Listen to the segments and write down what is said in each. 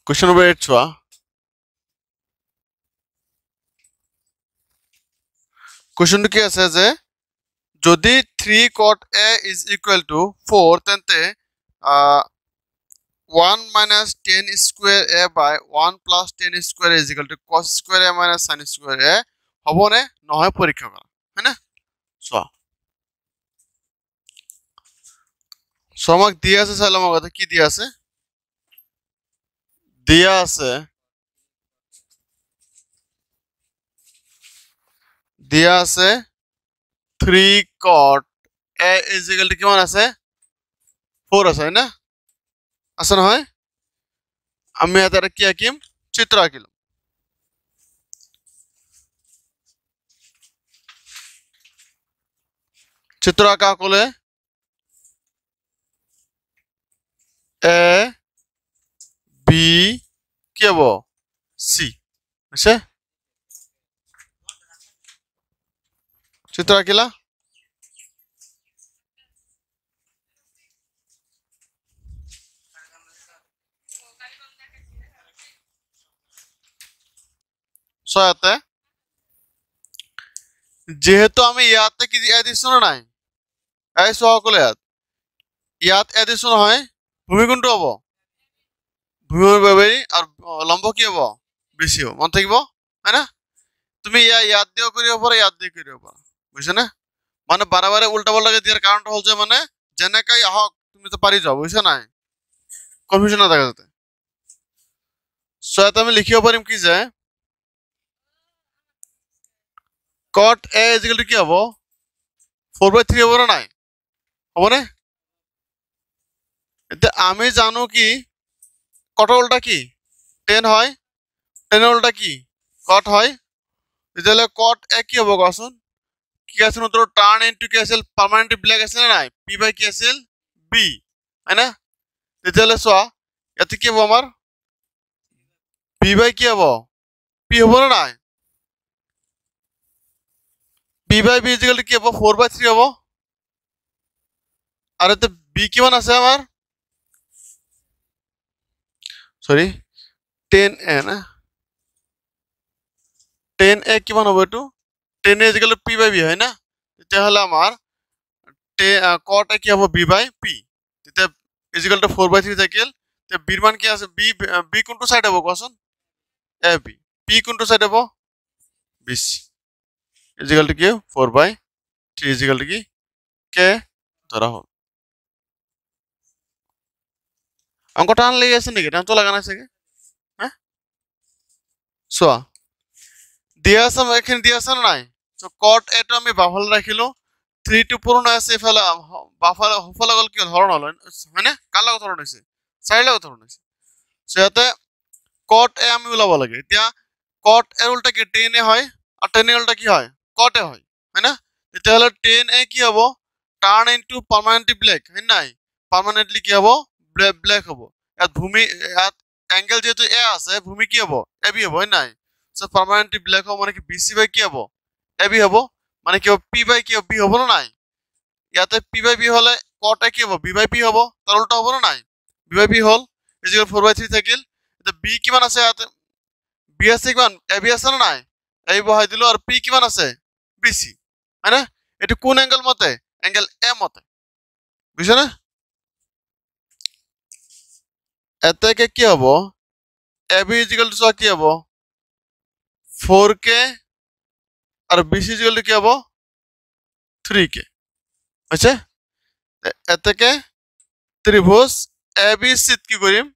Question number 8 চোৱা কোৱেশ্যনটো কি আছে যে যদি 3 cot a is equal to 4 তেন্তে 1 minus 10 square a by 1 plus 10 square is equal to cos square a minus sin square a হবনে নহয় পৰীক্ষা কৰা হয়নে চোৱা আমাক দিয়া আছে চাই লম আগতে কি দিয়া আছে দিয়া আছে 3 cot a is equal to কিমান আছে 4 আছে না আছে নহয় আমি এটা কি আঁকিম চিত্র আঁকিলাম চিত্র আঁকা করলে এ বি কি হবো সি বুঝছে চিত্র আঁকিলা সয়াতে যেহেতু আমি ইয়াতে কি এ দিছো না নাই এই সকলে ইয়াত এ দিছো নহয় ভূমি কোনটো হবো ভূমিৰ বাবে আর লম্ব কি হবো বেশি হবো মন থাকিব হয় না তুমি ইয়াত দিও করিব পারো ইয়াত দিয়ে করিব পারো বুঝছো না মানে বারে উল্টা পাল্টা দিয়ার কারণটা হল যে মানে যেনেকাই আহক তুমি তো পারি যাও বুঝছো না কনফিউশন না থাকে যাতে সয়াতে আমি লিখিব পাৰিম কি যে cot a is equal to কি হবো 4/3 হবো না নাই হবো না এতে আমি জানো কি cot উল্টা কি 10 হয় 10 উল্টা কি cot হয় তাহলে cot a কি হবো কোন কি আছে উত্তর টার্ন ইনটু কি আছে পার্মানেন্ট ব্ল্যাক আছে না নাই p বাই কি আছে b है ना তাহলে সোয়া এতে কি হবো আমার b বাই কি হবো p হবো না নাই p by b equal to কি হবো 4/3 হবো আর এতে b কিমান আছে আমার সরি 10a না 10a কিমান হবে একটু 10a equal to p by b হয় না তাহলে আমার cot a কি হবে b বাই p তাতে ইকুয়াল টু 4/3 থাকিল তে b এর মান কি আছে b কোনটো সাইড হবে কোন ab p কোনটো সাইড হবে bc ইকুয়াল টু কি 4/3 ইকুয়াল টু কি কে ধরা হল অঙ্ক টান লেগে আছে নাকি টান তো লাগানো আছে কি হ্যাঁ সোয়া দিয়া আছে এখানে দিয়া আছে না নাই তো cot a টো আমি বাফালে রাখিলো 3 টু পূরণ আছে ফেলা বাফালে হফলা গল কি ধরন হলো মানে কার লাগত ধরন হইছে সাইড লাগত ধরন হইছে সেটাতে cot a আমি উলাব লাগে এতিয়া cot এর উল্টা কি tan a হয় আর tan এর উল্টা কি হয় cot a হয় না তাহলে tan a কি হবো টার্ন ইনটু পার্মানেন্টলি ব্ল্যাক হয় নাই পার্মানেন্টলি কি হবো ব্ল্যাক হবো এত ভূমি এত অ্যাঙ্গেল যেহেতু এ আছে ভূমি কি হবো এবি হবো হয় নাই সো পার্মানেন্টলি ব্ল্যাক হবো মানে কি বিসি বাই কি হবো এবি হবো মানে কি পি বাই কি বি হবো না নাই ইয়াতে পি বাই বি হলে cot a কি হবো বি বাই পি হবো তার উল্টা হবো না নাই বি বাই পি হল ইকুয়াল 4/3 থাকিল এটা বি কিমান আছে ইয়াতে বি আছে কিমান এবি আছে না নাই এই বহাই দিলো আর পি কিমান আছে বিসি হয় না এটা কোন অ্যাঙ্গেল মতে অ্যাঙ্গেল এ মতে বুঝছো না এতে কি হবো এবি ইকুয়াল টু কি হবো 4k are BC equal to কি হবো 3k আচ্ছা এতে ত্রিভুজ এবিসি কি করিম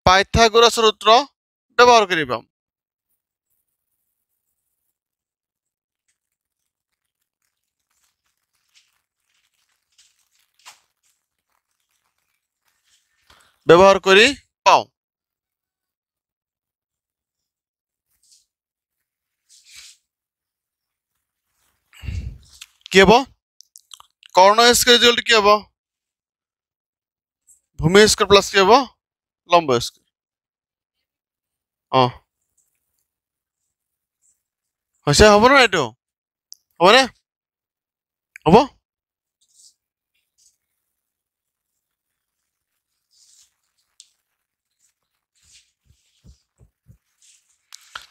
পাইথাগোরাস সূত্র ব্যবহার করিবাম ব্যবহার করি পাও কি হবো কর্ণ স্কয়ার ইকুয়াল টু কি হবো ভূমি স্কয়ার প্লাস কি হবো লম্ব স্কয়ার হইছে হবো না এটো হবো না হবো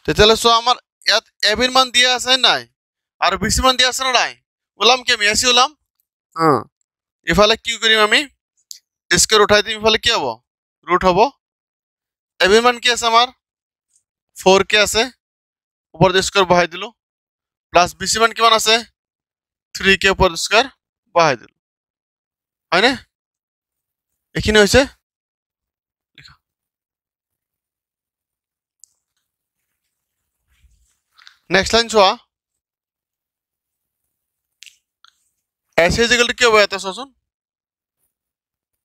তেতিয়াহ'লে চোৱা আমাৰ ইয়াত এবিৰ মান দিয়া আছে নাই আৰু বিচি মান দিয়া আছে নে নাই ওলাম কি আমি এচি ওলাম ইফালে কি কৰিম আমি স্কয়াৰ উঠাই দিম ইফালে কি হ'ব ৰুট হ'ব এবিৰ মান কি আছে আমাৰ 4k আছে ওপৰত স্কয়াৰ বহাই দিলো প্লাস বিচি মান কিমান আছে 3k ওপৰত স্কয়াৰ বহাই দিলো হয়নে এখিনি হৈছে নেক্সট লাইন চোৱা s is equal to কি হ'ব এটা চোৱাচোন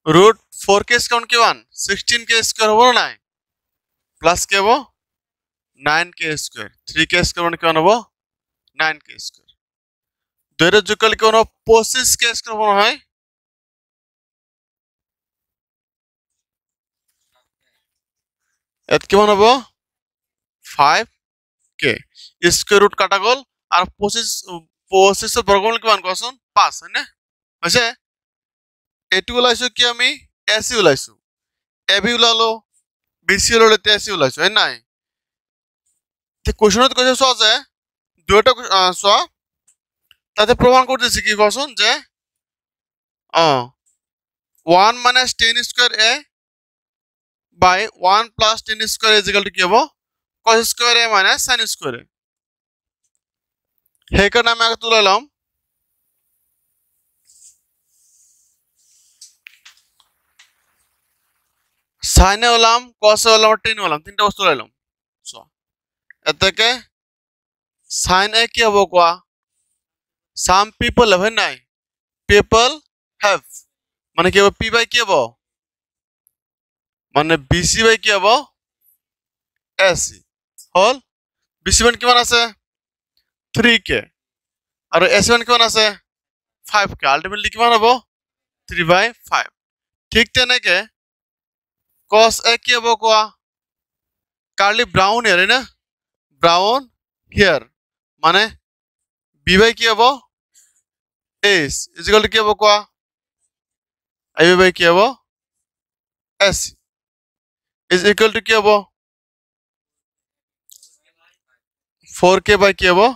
root 4k কাউন্ট কিমান 16k স্কয়াৰ হ'ব না নাই প্লাস কি হ'ব 9k স্কয়াৰ 3k স্কয়াৰ মানে কিমান হ'ব 9k স্কয়াৰ দুইটা যোগ কৰিলে কিমান হ'ব 25k স্কয়াৰ হ'ব নহয় এত কিমান হ'ব 5k স্কয়াৰ ৰুট কাটা গ'ল আৰু 25 ৰ বৰ্গমূল কিমান কোৱাচোন 5 হয়নে হৈছে এটু ওলাইছো কি আমি এসি ওলাইছো এবি ওলালো বিসি ওলালো এসি ওলাইছো হয় নাই তে কোশ্চেনত কৈছে চোৱা যে দুইটা চোৱা তাতে প্রমাণ করতেছি কি কোশ্চেন যে 1 minus 10 square a by 1 plus 10 square is equal to কি হবে cos square a minus sin square a সেই কারণে আমি আগে তুলে নিলাম sin এ হলাম cos এ হলাম আর tan এ হলাম তিনটা বস্তু তুলে নিলাম সো এর থেকে sin a কি হবে কোয়া some people have নাই people have মানে কি হবে p by কি হবে মানে bc by কি হবে ac হল bc মান কিমান আছে 3k আর ac মান কিমান আছে 5k আলটিমেটলি কিমান হবে 3/5 ঠিক তেনেকে cos a কি হবে কোয়া কার্লি ব্রাউন হেয়ার না ব্রাউন হেয়ার মানে b by কি হবে s is equal to কি হবে কোয়া ab by কি হবে s is equal to কি হবে 4k by কি হবে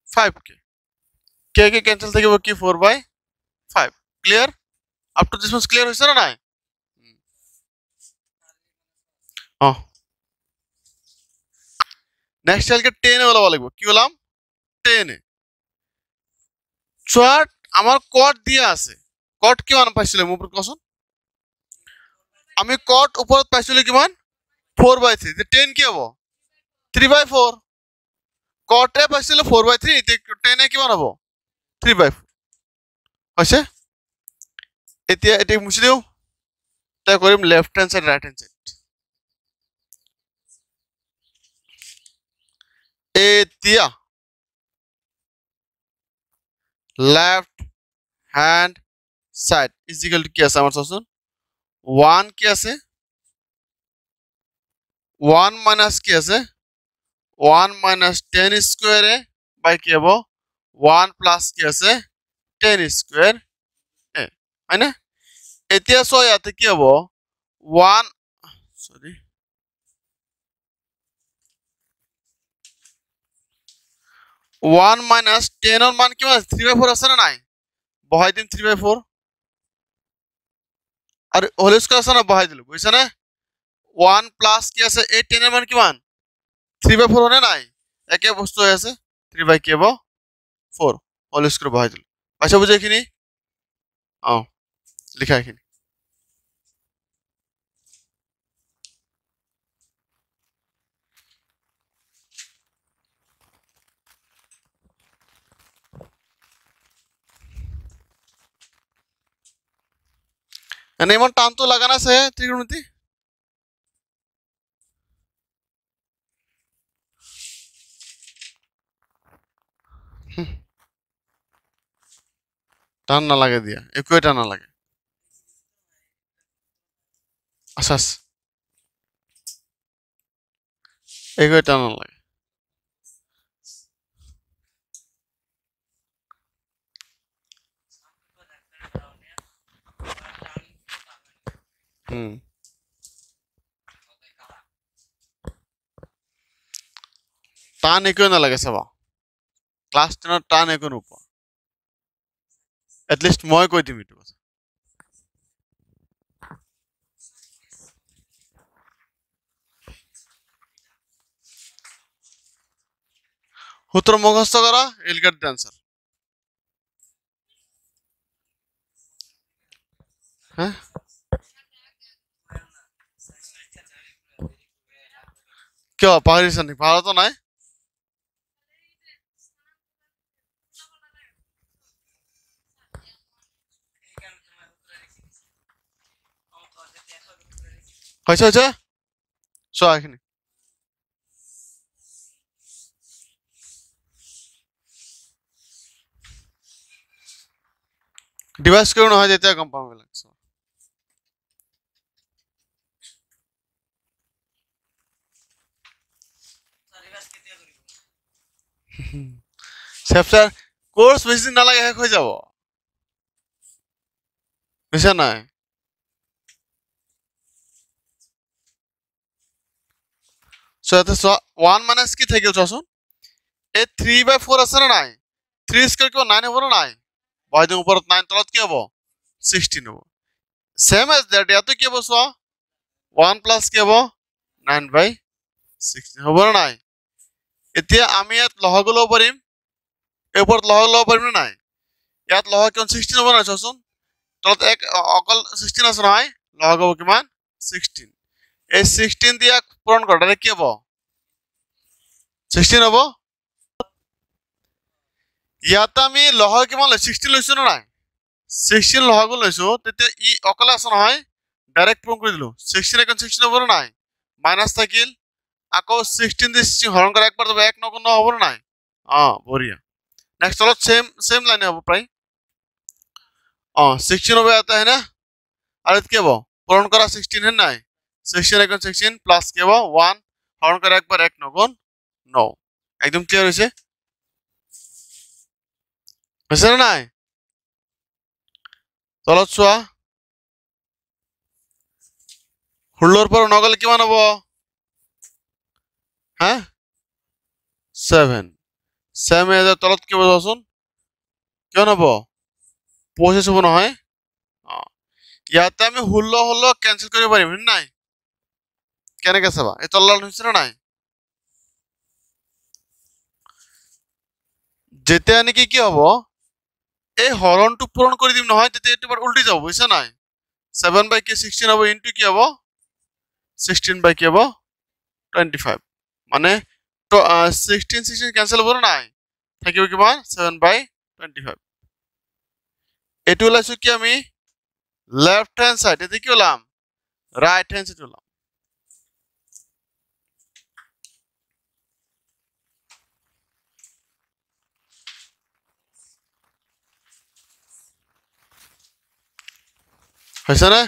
5k k কে ক্যান্সেল থেকে হবে কি 4/5 ক্লিয়ার আপ টু দিস মাস ক্লিয়ার হইছে না নাই নেক্সট কালকে 10 এ বলা লাগবে কি বললাম 10 এ শর্ট আমার কট দিয়া আছে কট কি মান পাইছিলাম উপর কোশ্চেন আমি কট উপরত পাইছিল কিমান 4/3 তে 10 কি হবে 3/4 কট এ পাইছিল 4/3 তে 10 এ কিমান হবে 3/4 হইছে এতিয়া এটি মুছি দিও তা করিম left hand side right hand side এতিয়া left hand side is equal to কি আছে আমার সসুন 1 কি আছে 1 minus কি আছে 1 minus 10 square a by কি হবে 1 plus কি আছে 10 square a হয় না এতিয়া সো ইয়াতে কি হবে 1 সরি 1 minus 10 এর মান কি আছে 3/4 আছে না নাই বহাই দিন 3/4 আর হোল স্কয়ার আছে না বহাই দিলু বুঝছ না 1 প্লাস কি আছে এই 10 এর মান কি মান 3/4 হনে নাই একে বস্তু হয়ে আছে 3 কি হবে 4 হোল স্কয়ার বহাই দিলু পাইছো বুঝে এখানে লিখা এখানে এনে এমন টান তো লাগানো আছে ত্রিকোণমিতি টান না লাগে দিয়া একই টান না লাগে আচ্ছা একই টান না লাগে টান একো নালাগে চাবা ক্লাছ 10 টান একো নোপোৱা এটলিষ্ট মই কৈ দিম এইটো কথা সূত্ৰ মুখস্থ কৰা ইল গেট দ্য আনসাৰ হ্যাঁ কিয় পাহৰিছা নেকি পাহৰাটো নাই হৈছে চোৱা এইখিনি ডিভাইস কৰি নহয় যেতিয়া গম পাম বিলাক চেপ্টাৰ কোর্স বেশি দিন নালাগে শেষ হৈ যাব বুঝছা নাই সো এতে 1 মাইনাস কি থাকে চোৱাচোন এই 3/4 আছে না নাই 3 স্কয়াৰ কি 9 হ'ব না নাই বয়দিন উপৰত 9 তলত কি হ'ব 16 হ'ব সেম এজ দ্যাট ইয়াতো কি হ'ব চোৱা 1 প্লাস কি হ'ব 9/16 হ'ব না নাই এতিয়া আমি ইয়াত লহগ ল'ব পাৰিম এই ওপৰত লহগ ল'ব পাৰিম না নাই ইয়াত লহগ কিমান 16 হ'ব না চোৱাচোন তলত এক অকল 16 আছে নহয় লহগ হ'ব কিমান 16 এই 16 দিয়া পূৰণ কৰ ডাইৰেক্ট কি হ'ব 16 হ'ব ইয়াত আমি লহগ কিমান 16 লৈছো না নাই 16 লহগ লৈছো তেতিয়া ই অকলে আছে নহয় ডাইৰেক্ট পূৰণ কৰি দিলো 16 এখন 16 হ'ব না নাই মাইনাস থাকিল আকৌ 16 দিয়ে 16 হৰণ কৰা একবাৰ যাব 1 9 হ'ব না নাই বঢ়িয়া নেক্সট তলত সেম লাইনে হ'ব প্ৰায় 16 হবে आता है ना আর কি হবে পূরণ করা 16 है নাই 16 এখন 16 প্লাস কি হবে 1 হরণ করা একবার 1 9 9 একদম ক্লিয়ার হইছে হইছে না নাই তলত চোৱা 16 পর নগলে কিমান হ'ব হ্যাঁ 7 সেম এজ তলত কি বলছুন কিমান হ'ব 25 হ'ব নহয় ইয়াতে আমি 16 ক্যান্সেল কৰিব পাৰিম নাই কেনেকৈ চাবা এই তলল হৈছে না নাই যেতিয়া নেকি কি হ'ব এই হৰণটো পূৰণ কৰি দিম নহয় তেতিয়া এটো উল্টি যাব বুঝছ নাই 7/16 হ'ব ইনটু কি হ'ব 16 কি হ'ব 25 মানে 16 ক্যান্সেল হ'ব না নাই থাকিব কিমান 7/25 এটো লাইছো কি আমি লেফট হ্যান্ড সাইড এতে কি হলাম রাইট হ্যান্ড সাইড হলাম হইছে না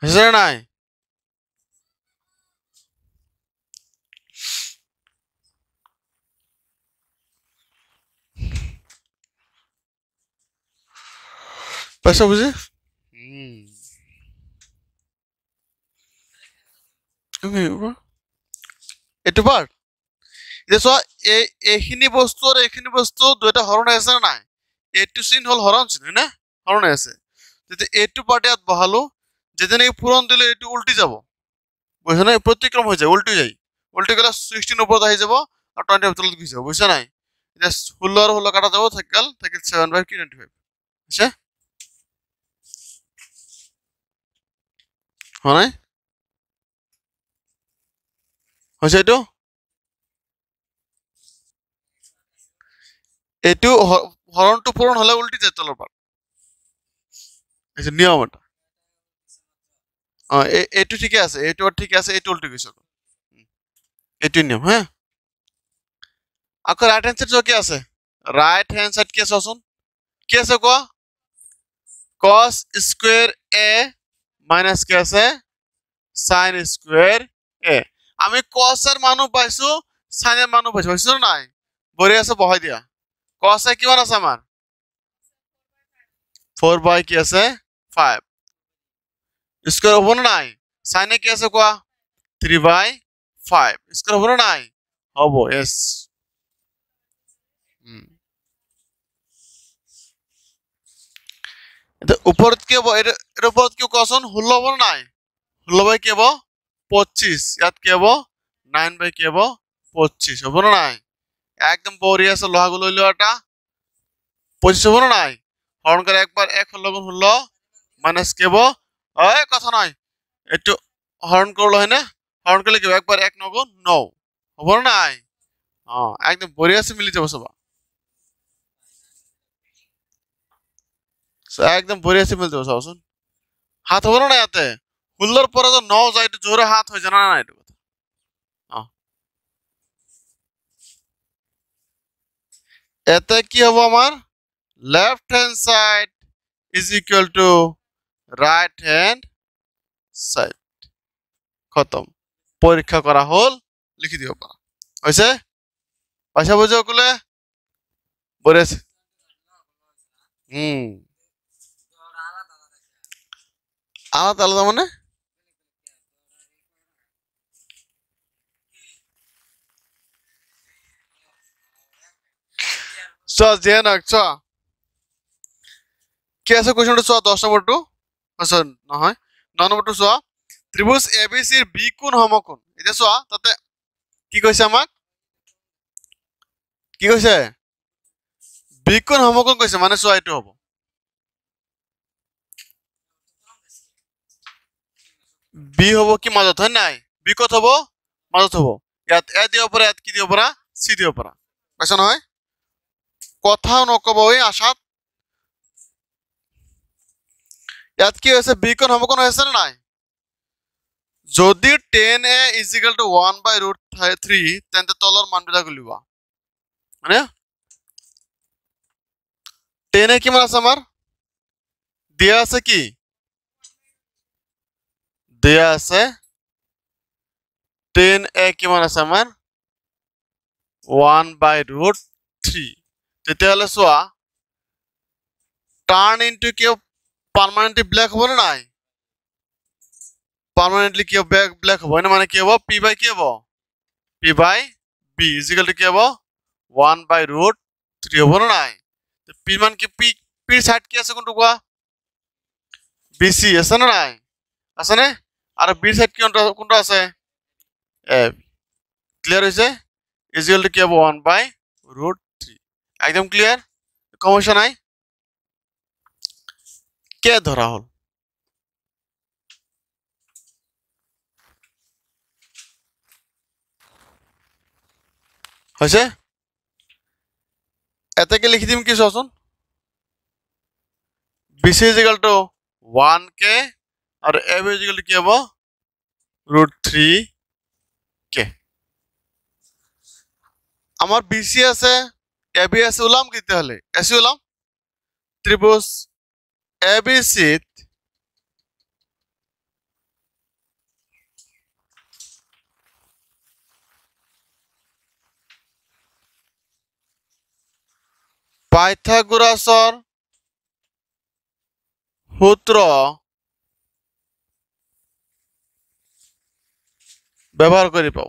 হইছে নাই পয়সা বুঝে এটো পার এটা এইখিনি বস্তু আর এইখিনি বস্তু দুইটা হরণ আছে না নাই এটু চিন হল হরণ চিন না হরণ আছে যদি এটু পার্ট ইয়াত বহালো যেদিন এই পূরণ দিলে এটু উল্টি যাব বুঝছ না প্রতিক্রম হয়ে যায় উল্টি যায় উল্টি গেলে 16 উপর আহি যাব আর 20 তলত গুছি যাব বুঝছ নাই এটা 16 আর 16 কাটা যাব থাকিল 7/25 আচ্ছা হয় হইছে এটো এটু হরণটো পূরণ হলে উল্টি যায় তলৰ পার এই নিয়ম এটা এটু ঠিক আছে এটু ঠিক আছে এটু উল্টি গৈছে এটু নিয়ম হ্যাঁ আকৌ রাইট হ্যান্ড সাইড কি আছে রাইট হ্যান্ড সাইড কি আছে শুন কি আছে কোৱা cos স্কয়ার a মাইনাস কি আছে sin স্কয়ার a আমি cos এর মানও পাইছো sin এর মানও পাইছো হইছে নাই বড়ি আছে বহাই দিয়া cos এ কিমান আছে আমার 4 বাই কি আছে 5 স্কয়ার হ'ব না নাই sin এ কি আছে কোৱা 3/5 স্কয়াৰ হবে না নাই হবো এস এটা উপৰত কি হ'ব এৰ উপৰত কি কোৱাচোন 16 হ'ব নাই 16 কি হ'ব 25 ইয়াত কি হ'ব 9 কি হ'ব 25 হ'ব না নাই একদম বঢ়িয়া আছে লহাগুলো লইলো এটা 25 হ'ব না নাই হরণ করে একবার 1 16 গুণ 16 মাইনাস কি হ'ব এই কথা নাই একটু হরণ করলো হয় না হরণ করলে কি একবার 1 9 গুণ 9 হ'ব না নাই একদম বঢ়িয়া আছে মিলি যাব সবা একদম বঢ়িয়া আছে মিলি যাব সবাসুন হাত হবে না ইয়াতে 16 পরে তো 9 যায় একটু জোরে হাত হয়ে জানা না এটা কথা এতে কি হবে আমার left hand side is equal to right hand side খতম পরীক্ষা করা হল লিখি দিও পারা হয়েছে পয়সা বুঝে ওগুলো বলেছে আলাদা আলাদা মানে যে না কি আছে কোশ্চেনটা 10 নম্বর টু নহয় 9 নম্বর টু ত্রিভুজ এবিসি এর বি কোণ সমকোণ এটা তাতে কি কৈছে আমাক কি কৈছে বি কোণ সমকোণ কৈছে মানে এইটো হ'ব বি হ'ব কি মাজত হয় নাই বি কত হ'ব মাজত হ'ব ইয়াত এ দিব পৰা ইয়াত কি দিব পৰা সি দিব পৰা পাইছ নহয় কথাও নকব এই আশাত ইয়াত কি হৈছে বি কোণ সমকোণ হৈছে না নাই যদি 10a = 1/√3 তেন্তে তলৰ মানবিলাক উলিওৱা মানে 10a কিমান আছে আমাৰ দিয়া আছে কি দিয়া আছে 10a কিমান আছে আমাৰ 1/√3 তেতিয়াহ'লে চোৱা টার্ন ইনটু কি পার্মানেন্টলি ব্ল্যাক হ'ব না নাই পার্মানেন্টলি কি ব্ল্যাক হ'ব না মানে কি হ'ব p বাই কি হ'ব p by b equal to কি হ'ব 1/√3 হ'ব না নাই p মান কি p p সাইড কি আছে কোনটো কোৱা bc আছে না নাই আছে নে আৰু b সাইড কোনটো আছে a ক্লিয়ার হৈছে ইকুয়াল টু কি হ'ব 1/√3 একদম ক্লিয়ার সমস্যা নাই কে ধরা হল হয়েছে এটাকে লিখি দিম কি চোন বিসি ইকুয়াল টু 1k আর ab ইকুয়াল টু কি হ'ব √3k আমার বিসি আছে ab আছে উলাম কি তাহলে এসি উলাম ত্রিভুজ ABC পাইথাগোরাসর সূত্র ব্যবহার করি পাও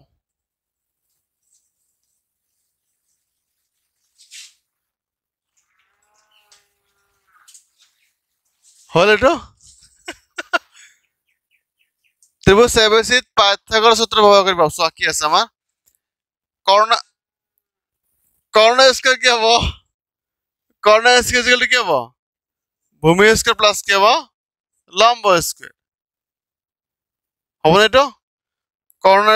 হল এটা ত্রিভুজ ABC পাইথাগোরাস সূত্র ব্যবহার করি পাও সো কি আছে আমার কর্ণ স্কয়ার কি হবে কর্ণ স্কয়ার ইকুয়াল টু কি হবে ভূমি স্কয়ার প্লাস কি হবে লম্ব স্কয়ার হবে না এটা কর্ণ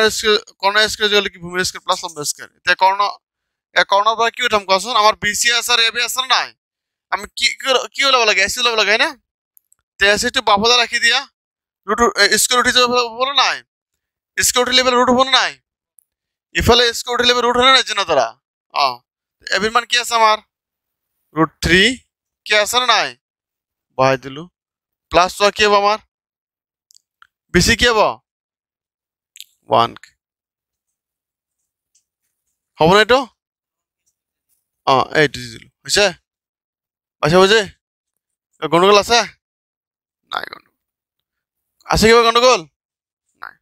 স্কয়ার ইকুয়াল কি ভূমি স্কয়ার প্লাস লম্ব স্কয়ার তে কর্ণ বা কি উঠাম কোন আমার বিসি আছে আর এবি আছে না আমি কি হলো লাগে এসি হলো লাগে না তে এসি তো বাফদা রাখি দিয়া রুট স্কয়ার উঠি যাবে বলো না স্কয়ার উঠি লেভেল রুট হবে না ইফালে স্কয়ার উঠি লেভেল রুট হবে না জানা তোরা এবির মান কি আছে আমার √3 কি আছে না বহাই দিলু প্লাস কি হবে আমার বেশি কি হবে 1 হবে না এটা এইটো দিলু হইছে আচ্ছা বুঝে গন্ডগোল আছে নাই গন্ডগোল আছে কি গন্ডগোল নাই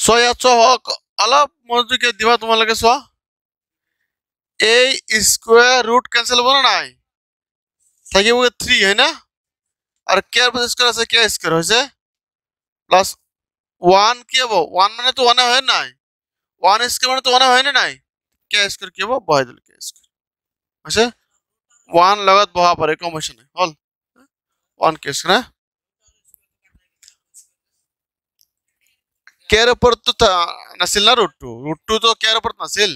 চোৱা ইয়াত চোৱা অলপ মনোযোগ দিবা তোমালোকে চোৱা এই স্কোয়ার রুট ক্যান্সেল হবো না নাই থাকিব 3 হয় না আর কে এর স্কোয়ার আছে কে স্কোয়ার হয়েছে প্লাস 1 কি হবো 1 মানে তো 1 হয় নাই 1 স্কোয়ার মানে তো 1 হয় না নাই কে স্কোয়ার কি হবো বহাই দিল কে স্কোয়ার আছে 1 লগত বহা পারে কম হইছে না হল 1 কে স্কোয়ার কে এর উপর তো নাছিল না রুট 2 তো কে এর উপর নাছিল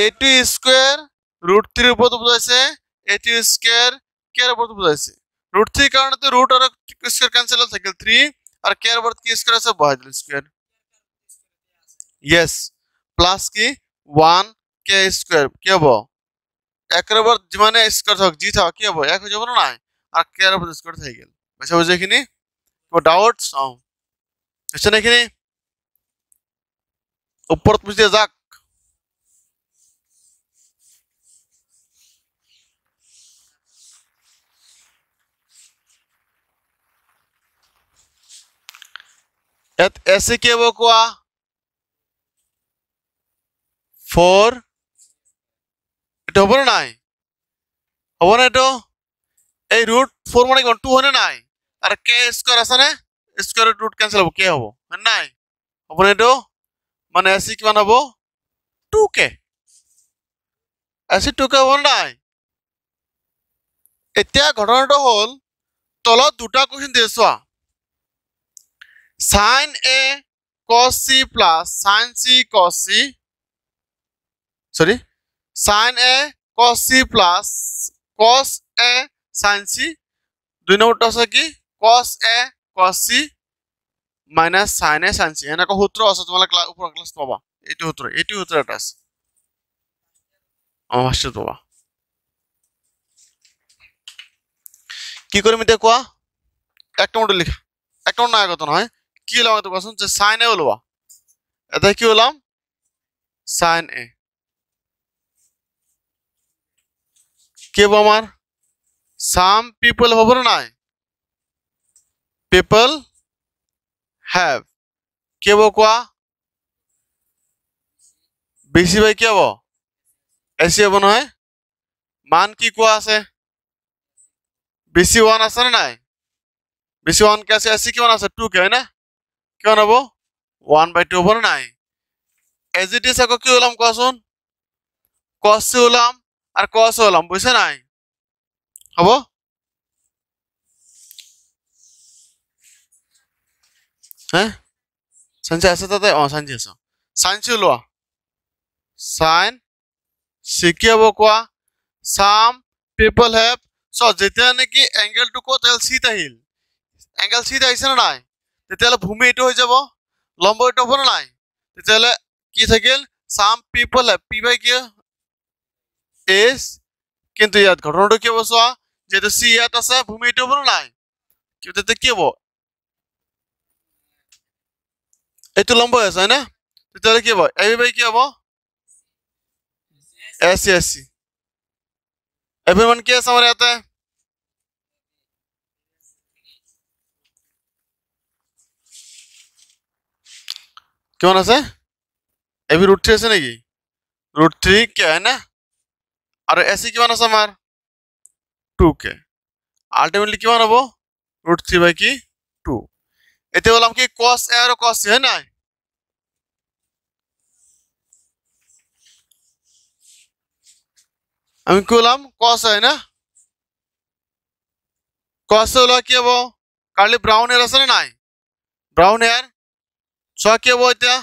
a2 স্কোয়ার রুট 3 উপর তো বুঝাইছে a2 স্কোয়ার কে এর উপর তো বুঝাইছে রুট 3 কারণে তো রুট আর স্কোয়ার ক্যান্সেল হয়ে থাকে 3 আর কে এর উপর কি স্কোয়ার আছে বহাই দিল স্কোয়ার यस প্লাস কি 1 কে স্কোয়ার কি হবে একের উপর মানে স্কোয়ার থাক জি থাক কি হবে এক হয়ে যাবে না আর কে এর উপর স্কোয়ার থেকে গেল বুঝা বুঝে এখানে কোনো ডাউটস বুঝছেন এখানে উপর বুঝতে যাক ऐसे কি হবে কোয়া 4 এটা হবে না নাই হবে না এটা এই রুট 4 মানে 2 হয় না নাই আর কে স্কয়ার আছে না স্কয়ার রুট ক্যান্সেল হবে কে হবে মানে নাই হবে না এটা মানে এসি কি বানাবো 2k এসি 2k হবে নাই এতিয়া ঘটনাটা হল তলত দুটা question দিছোৱা sin a cos c plus sin c cos c sorry sin a cos c plus cos a sin c দুই নম্বরটা আছে কি cos a cos c minus sin a sin c এনেকা সূত্র আছে তোমালোকে উপর ক্লাস পাবা এইটো সূত্র এটা আছে অবশ্যই পাবা কি কৰিম এতিয়া কোৱা এক নম্বৰটো লিখা এক নম্বৰ নাই আগত নহয় কি হলাম তো কোৱাচোন যে sin a ওলোৱা এটা কি হলাম sin a কি হবো আমার some people হবে না নাই people have কি হবো কোয়া বেশি ভাই কি হবো এসি হবো নহয় মান কি কোয়া আছে বেশি 1 আছে না নাই বেশি 1 কে আছে এসি কি মান আছে 2 কে হয় না কি মান হবো 1/2 হবো না নাই এজ ইট ইজ কি হলাম কোয়াছুন cos c হলাম আর cos হলাম বুঝছে নাই হবো হ্যাঁ সানচে আছে তাতে সানচে আছে সানচে লোৱা sin c কি হবো কোৱা some people have so যেতিয়া নেকি অ্যাঙ্গেল টু কত এল সি আহিল অ্যাঙ্গেল সি আহিছে না নাই তেতিয়ালে ভূমি এটো হৈ যাব লম্ব এটো হ'ব না নাই তেতিয়ালে কি থাকিল some people have p বাই কি is কিন্তু ইয়াত ঘটনাটো কি হ'ব চোৱা যেটো সি ইয়াত আছে ভূমি এটো হ'ব না নাই কিন্তু কি হ'ব এইটো লম্ব আছে না তেতিয়ালে কি হ'ব এবি বাই কি হ'ব এসি এসি এবি মান কি আছে আমার ইয়াতে কেমন আছে এবি রুট 3 আছে নাকি রুট 3 কে হয় না আর এসি কি মান আছে আমার 2k আলটিমেটলি কি মান হবে রুট 3 বাই কি 2 এতে বললাম কি cos a are cos c হয় না আমি কি বললাম cos হয় না cos হলো কি হবে কার্লি ব্রাউন হেয়ার আছে না নাই ব্রাউন হেয়ার সো কি হবে এটা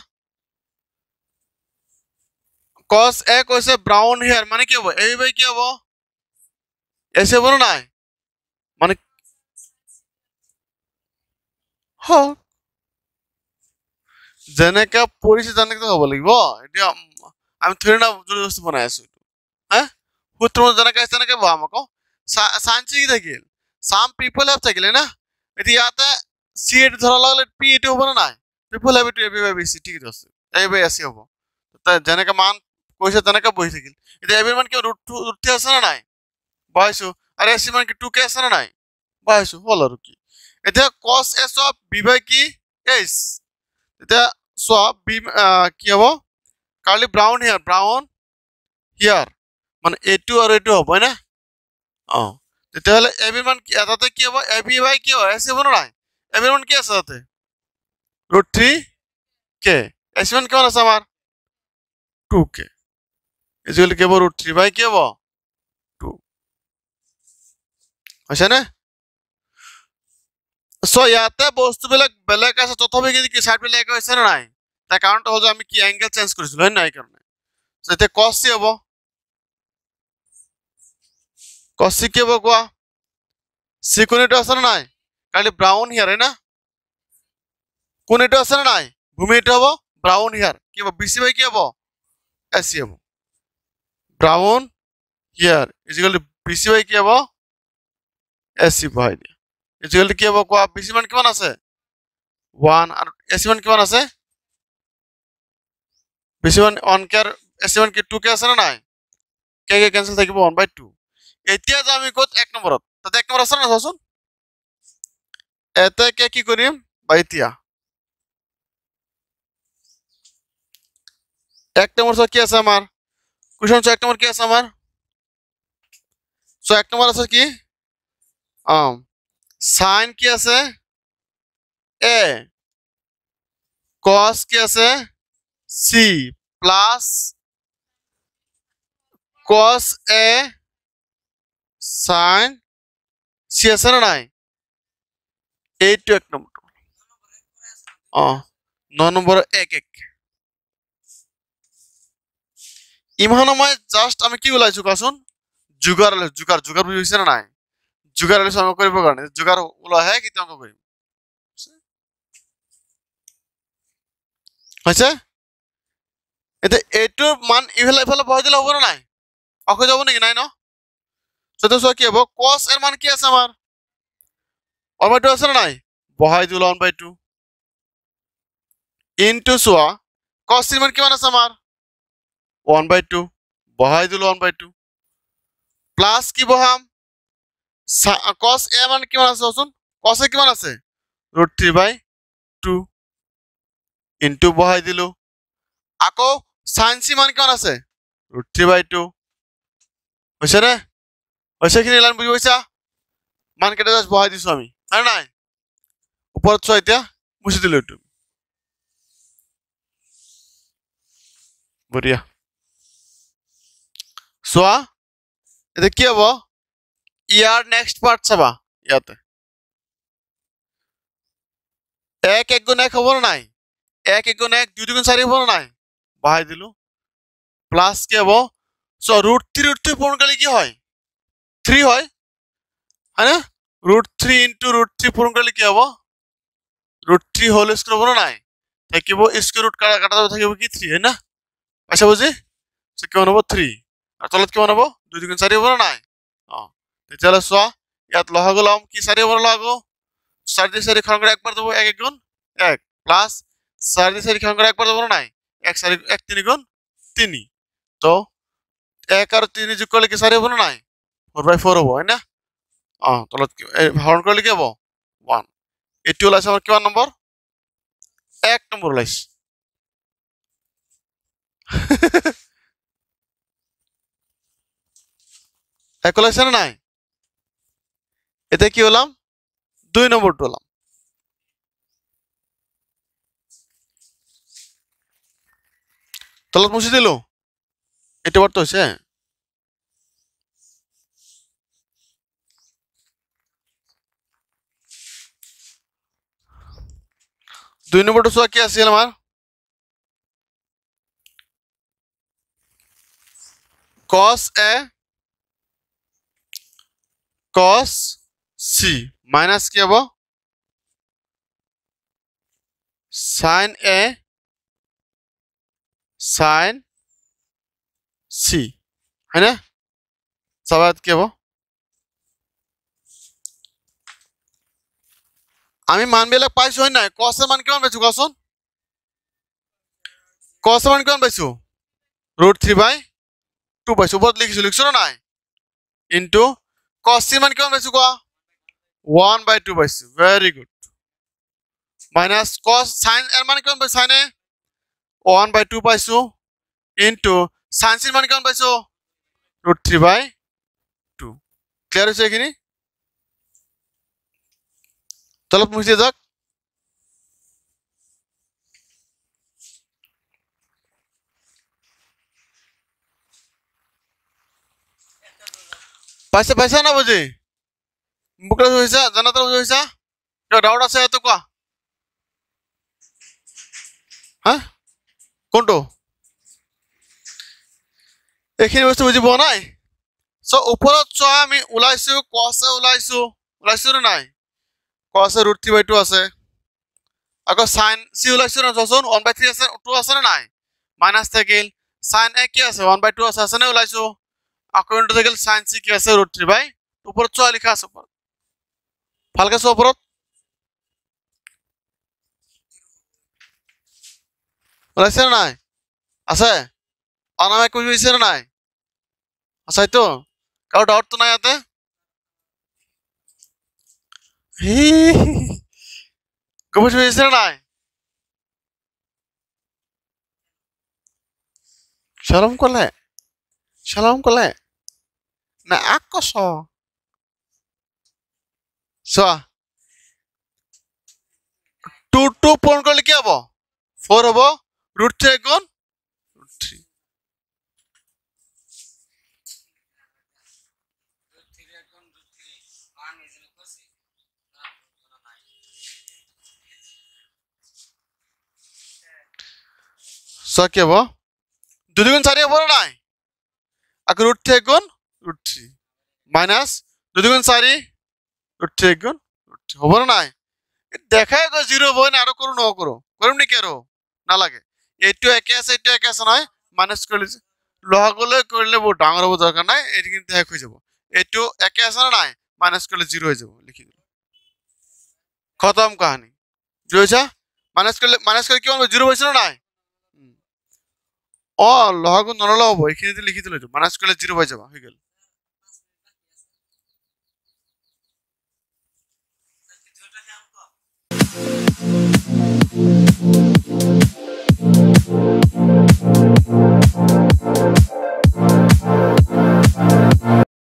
cos a কইছে ব্রাউন হেয়ার মানে কি হবে এই বাই কি হবে এসে বলো নাই মানে হ যেনেকা পড়িছে তেনেকে হ'ব লাগিব এতিয়া আমি থৰি না জোৰজবস্তি বনাই আছো হ্যাঁ সূত্র যেনেকা আছে তেনেকে বহাম আকৌ সাইন্সি কি থাকিল সাম পিপল হ্যাভ থাকিলে না এতিয়া ইয়াতে সি এটো ধৰা লাগলে পি এটো হ'ব না নাই পিপল হ্যাভ এটো এবি বাই বিসি ঠিক আছে এই বাই এসি হ'ব তাই যেনেকা মান কৈছে তেনেকা বহি থাকিল এতিয়া এবি মান কি √2 আছে না নাই বহাইছো আৰু এসি মান কি 2k আছে না নাই বহাইছো হল আৰু কি এতিয়া cos a চোৱা b বাই কি h এতিয়া চোৱা b কি হ'ব কাৰ্লি ব্ৰাউন হিয়াৰ মানে এইটো আৰু এইটো হ'ব হয় না তেতিয়াহ'লে ab মান কি তাতে কি হ'ব ab বাই কি হয় ac হ'ব নাই ab মান কি আছে তাতে √3k ac মান কিমান আছে আমাৰ 2k ইজুৱেল কি হ'ব √3 বাই কি হ'ব 2 হৈছে নে সো ইয়াতে বস্তুবিলাক বেলেগ আছে তথাপি কি সাইডবিলাক এক হৈছে না নাই তাৰ কাৰণটো হ'ল যে আমি কি এংগেল চেঞ্জ কৰিছিলো হয় নাই কাৰণে সো এতিয়া cos c হ'ব cos c কি হ'ব কোৱা c কোণটো আছে না নাই কালি ব্ৰাউন হিয়াৰ হয় না কোণটো আছে না নাই ভূমিটো হ'ব ব্ৰাউন হিয়াৰ কি হ'ব bc বাই কি হ'ব ac হ'ব ব্ৰাউন হিয়াৰ ইকুয়াল টু bc বাই কি হ'ব ac বহাই দিয়া ইকুয়াল টু কি হ'ব কোৱা bc মান কিমান আছে 1 আৰু ac মান কিমান আছে bc মান 1 কে ac মান কি 2 কে আছে না নাই কে কেনসেল থাকিব 1/2 এতিয়া যে আমি কত এক নম্বৰত তাতে এক নম্বৰ আছে না চাচোন এতে কে কি কৰিম বা এতিয়া এক নম্বৰ কি আছে আমাৰ কোৱেশ্চন এক নম্বৰ কি আছে আমাৰ সো এক নম্বৰ আছে কি sin কি আছে a cos কি আছে c plus cos a sin c আছে না নাই এইটো এক নম্বৰ 9 নম্বৰ 1 ইমান মই জাস্ট আমি কি ওলাইছো কাচোন জুগাৰ বুজিছে না নাই জুগাৰ সম কৰিব কাৰণে জুগাৰ ওলা হে কি অংক কৰিম হৈছে এটা এইটো মান ইফালে বহাই দিলে হ'ব না নাই অকৈ যাব নেকি নাই ন সেটা সো কি হ'ব cos এর মান কি আছে আমার 1/2 আছে না নাই বহাই দিল 1/2 ইনটু সোয়া cos এর মান কিমান আছে আমার 1/2 বহাই দিল 1/2 প্লাস কি বহাম cos a মান কিমান আছে শুন cos এ কিমান আছে √3/2 ইনটু বহাই দিল আকৌ sin c মান কিমান আছে √3/2 হৈছে নে হৈছে কি লাইন বুজি পাইছা মান কেটে জাস্ট বহাই দিছো আমি আর নাই উপৰত চোৱা এতিয়া মুছি দিলো এটো বঢ়িয়া চোৱা এটা কি হ'ব ইয়াৰ নেক্সট পার্ট চাবা ইয়াতে 1 1 গুণ 1 হ'ব না নাই 1 1 গুণ 1 2 গুণ 4 হ'ব না নাই বহাই দিলো প্লাস কি হ'ব সো √3 পূরণ করলে কি হয় 3 হয় হ্যাঁ √3 ইনটু √3 পূরণ করলে কি হবে √3 হোল স্কয়ার হবে না নাই থাকিব স্কয়ার রুট কাটা যাবে থাকিব কি 3 হয় না আচ্ছা বুঝি সো কি হবে 3 আর তলত কি হবে 2 গুণ 4 হবে না নাই তেতিয়ালে সোয়া ইয়াত লহা গলাম কি 4 হবে লাগো 4 দিয়ে 4 খান করে একবার দেব 1 1 গুণ 1 প্লাস 4 দিয়ে 4 খান করে একবার দেব না নাই 1 4 1 3 গুণ 3 তো 1 আর 3 যোগ করলে কি 4 হবে না নাই 4/4 হবে হয় না তলত হরণ করলে কি হবে 1 এটি হলো আমার কিমান নম্বর 1 নম্বর লাইস এক লাইস না নাই এতে কি হলাম 2 নম্বর হলাম তলত মুছে দিল এটা বার তো হইছে 2 নম্বরটা সোয়া কি আছে আমার cos a cos c minus কি হবে sin a sin c है ना সবাত কি হবে আমি মানবিলাক পাইছো হয় নাই cos এর মান কেমন পাইছো কসন cos এর মান কেমন পাইছো √3/2 পাইছো উপর লিখিছো না নাই ইনটু cos এর মান কেমন পাইছো কোয়া 1/2 পাইছো very good minus cos sin এর মান কেমন পাইছো sin এ 1/2 পাইছো ইনটু sin c এর মান কেমন পাইছো √3/2 ক্লিয়ার হইছে এখানে চলো মুছে যাক পাইছা না বুঝি মুখলা হইছা জানাতে হইছা কেউ ডাউট আছে এত কোয়া হ্যাঁ কোনটো এইখিনি বস্তু বুজি পোৱা নাই সো ওপৰত চোৱা আমি ওলাইছো cos ওলাইছো না নাই cos √3/2 আছে আকৌ sin c ওলাইছো না চোন 1/3 আছে 2 আছে না নাই মাইনাস থাকিল sin a কি আছে 1/2 আছে না ওলাইছো আকৌ ইনটু থাকিল sin c কি আছে √3/2 ওপৰত চোৱা লিখা আছে ওপৰত ভালকে চোৱা ওপৰত ওলাইছে না নাই আছে অনামে কই হইছে না নাই আচ্ছা তো কারো ডাউট তো নাই ইয়াতে কবে হয়েছে না নাই সালাম করলে না আকস চোৱা 2 পূরণ করলে কি হবো 4 হবো √3 গুণ √3 সো কি হবো 2 গুণ 4 হবো না নাই আক √3 গুণ √3 মাইনাস 2 গুণ 4 √3 গুণ √3 হবো না নাই দেখায় গো 0 হবো না আরো করো ন করো করুম নি কেরো না লাগে এইটো একে আছে নয় মাইনাস করলে লহাগুলো করলে বহু ডাঙর হবো দরকার নাই এটি কিন্তু এক হয়ে যাব এইটো একে আছে না নাই মাইনাস করলে 0 হয়ে যাব লিখি দিল খতম কাহিনী বুঝছা মাইনাস করলে কি হবে 0 হইছে না নাই ও লহাগু নরলা হবো এখানে লিখি দিল মাইনাস করলে 0 হয়ে যাবে হয়ে গেল